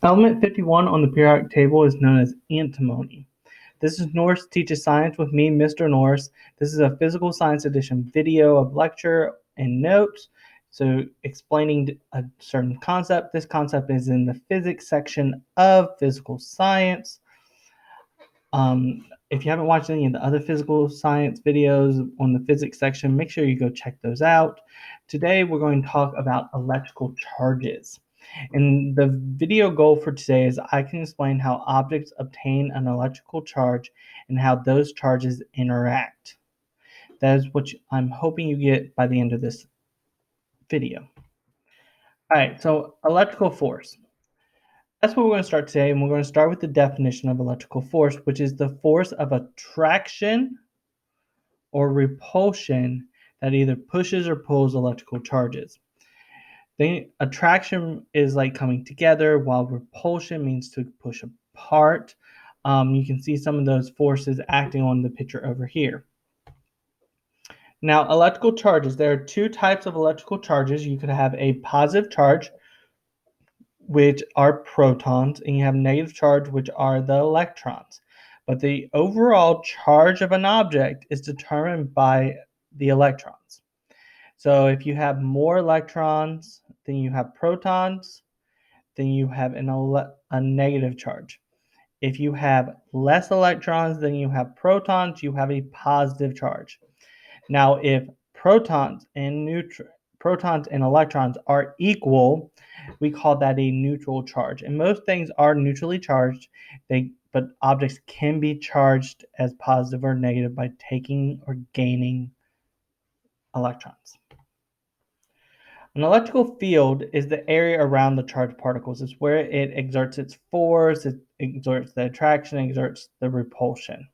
Element 51 on the periodic table is known as antimony. This is Norris Teaches Science with me, Mr. Norris. This is a physical science edition video of lecture and notes. So explaining a certain concept. This concept is in the physics section of physical science. If you haven't watched any of the other physical science videos on the physics section, make sure you go check those out. Today, we're going to talk about electrical charges. And the video goal for today is I can explain how objects obtain an electrical charge and how those charges interact. That is what I'm hoping you get by the end of this video. All right, so electrical force. That's what we're going to start today, and we're going to start with the definition of electrical force, which is the force of attraction or repulsion that either pushes or pulls electrical charges. The attraction is like coming together, while repulsion means to push apart. You can see some of those forces acting on the picture over here. Now, electrical charges. There are two types of electrical charges. You could have a positive charge, which are protons, and you have negative charge, which are the electrons. But the overall charge of an object is determined by the electrons. So if you have more electrons than you have protons, then you have a negative charge. If you have less electrons than you have protons, you have a positive charge. Now, if protons and electrons are equal, we call that a neutral charge. And most things are neutrally charged, but objects can be charged as positive or negative by taking or gaining electrons. An electrical field is the area around the charged particles. It's where it exerts its force, it exerts the attraction, exerts the repulsion.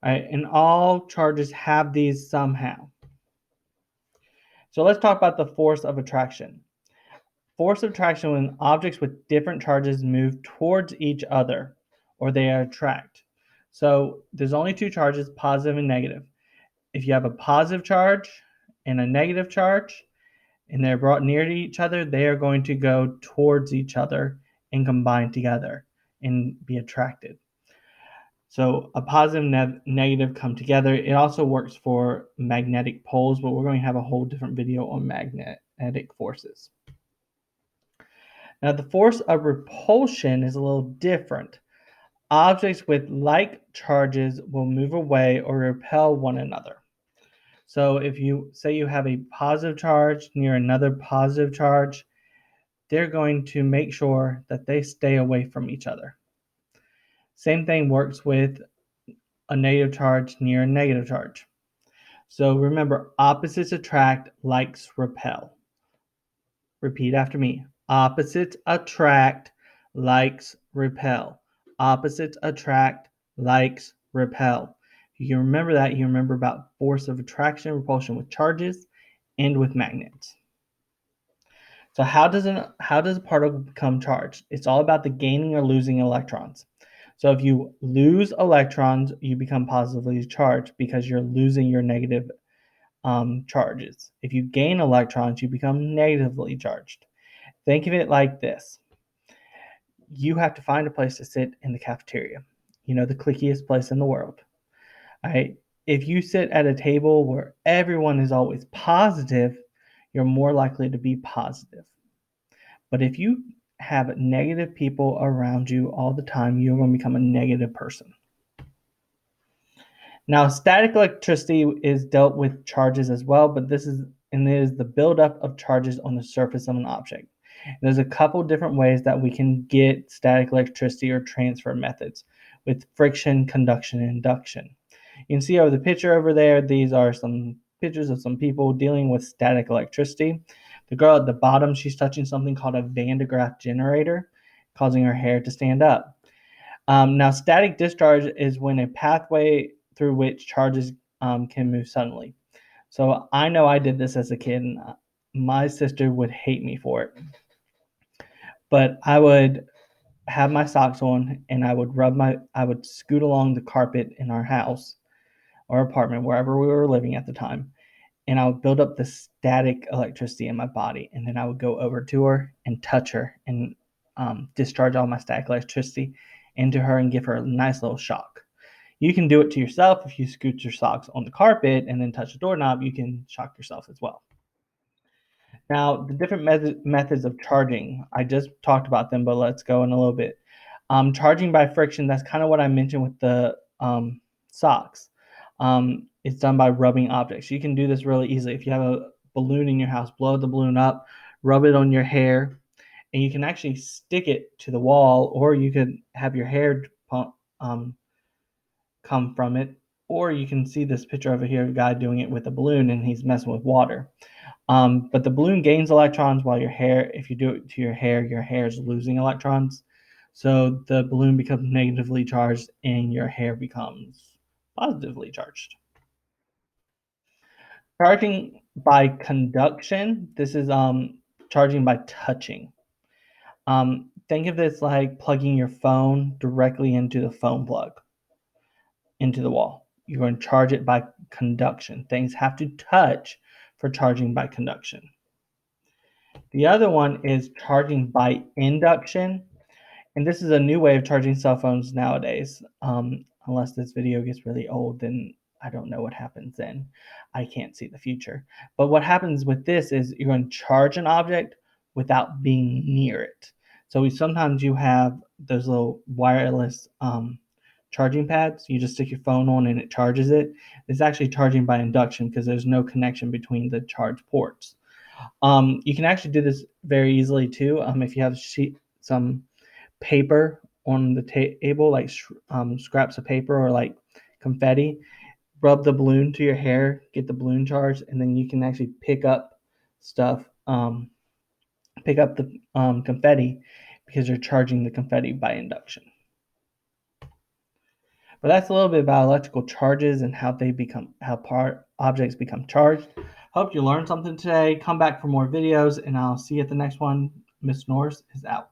All right, and all charges have these somehow. So let's talk about the force of attraction. Force of attraction when objects with different charges move towards each other or they attract. So there's only two charges, positive and negative. If you have a positive charge and a negative charge and they're brought near to each other, they are going to go towards each other and combine together and be attracted. So a positive and negative come together. It also works for magnetic poles, but we're going to have a whole different video on magnetic forces. Now, the force of repulsion is a little different. Objects with like charges will move away or repel one another. So if you say you have a positive charge near another positive charge, they're going to make sure that they stay away from each other. Same thing works with a negative charge near a negative charge. So remember, opposites attract, likes repel. Repeat after me. Opposites attract, likes repel. Opposites attract, likes repel. If you can remember that, you remember about force of attraction and repulsion with charges and with magnets. So how does a particle become charged? It's all about the gaining or losing electrons. So if you lose electrons, you become positively charged because you're losing your negative charges. If you gain electrons, you become negatively charged. Think of it like this. You have to find a place to sit in the cafeteria. You know, the clickiest place in the world. All right. If you sit at a table where everyone is always positive, you're more likely to be positive. But if you have negative people around you all the time, you're going to become a negative person. Now, static electricity is dealt with charges as well, but it is the buildup of charges on the surface of an object. There's a couple different ways that we can get static electricity or transfer methods with friction, conduction, and induction. You can see over the picture over there, these are some pictures of some people dealing with static electricity. The girl at the bottom, she's touching something called a Van de Graaff generator, causing her hair to stand up. Now, static discharge is when a pathway through which charges can move suddenly. So I know I did this as a kid, and my sister would hate me for it. But I would have my socks on, and I would scoot along the carpet in our house or apartment, wherever we were living at the time, and I would build up the static electricity in my body, and then I would go over to her and touch her, and discharge all my static electricity into her and give her a nice little shock. You can do it to yourself. If you scoot your socks on the carpet and then touch the doorknob, you can shock yourself as well. Now, the different methods of charging, I just talked about them, but let's go in a little bit. Charging by friction, that's kind of what I mentioned with the socks. It's done by rubbing objects. You can do this really easily. If you have a balloon in your house, blow the balloon up, rub it on your hair, and you can actually stick it to the wall, or you could have your hair come from it, or you can see this picture over here of a guy doing it with a balloon, and he's messing with water. But the balloon gains electrons while your hair, if you do it to your hair is losing electrons. So the balloon becomes negatively charged and your hair becomes positively charged. Charging by conduction, this is charging by touching. Think of this like plugging your phone directly into the phone plug, into the wall. You're going to charge it by conduction. Things have to touch for charging by conduction. The other one is charging by induction. And this is a new way of charging cell phones nowadays. Unless this video gets really old, then I don't know what happens then. I can't see the future. But what happens with this is you're going to charge an object without being near it. So sometimes you have those little wireless charging pads. You just stick your phone on and it charges it. It's actually charging by induction because there's no connection between the charge ports. You can actually do this very easily too. If you have some paper on the table, like scraps of paper or like confetti, rub the balloon to your hair, get the balloon charged, and then you can actually pick up stuff, pick up the confetti because you're charging the confetti by induction. But that's a little bit about electrical charges and how objects become charged. Hope you learned something today. Come back for more videos, and I'll see you at the next one. Miss Norris is out.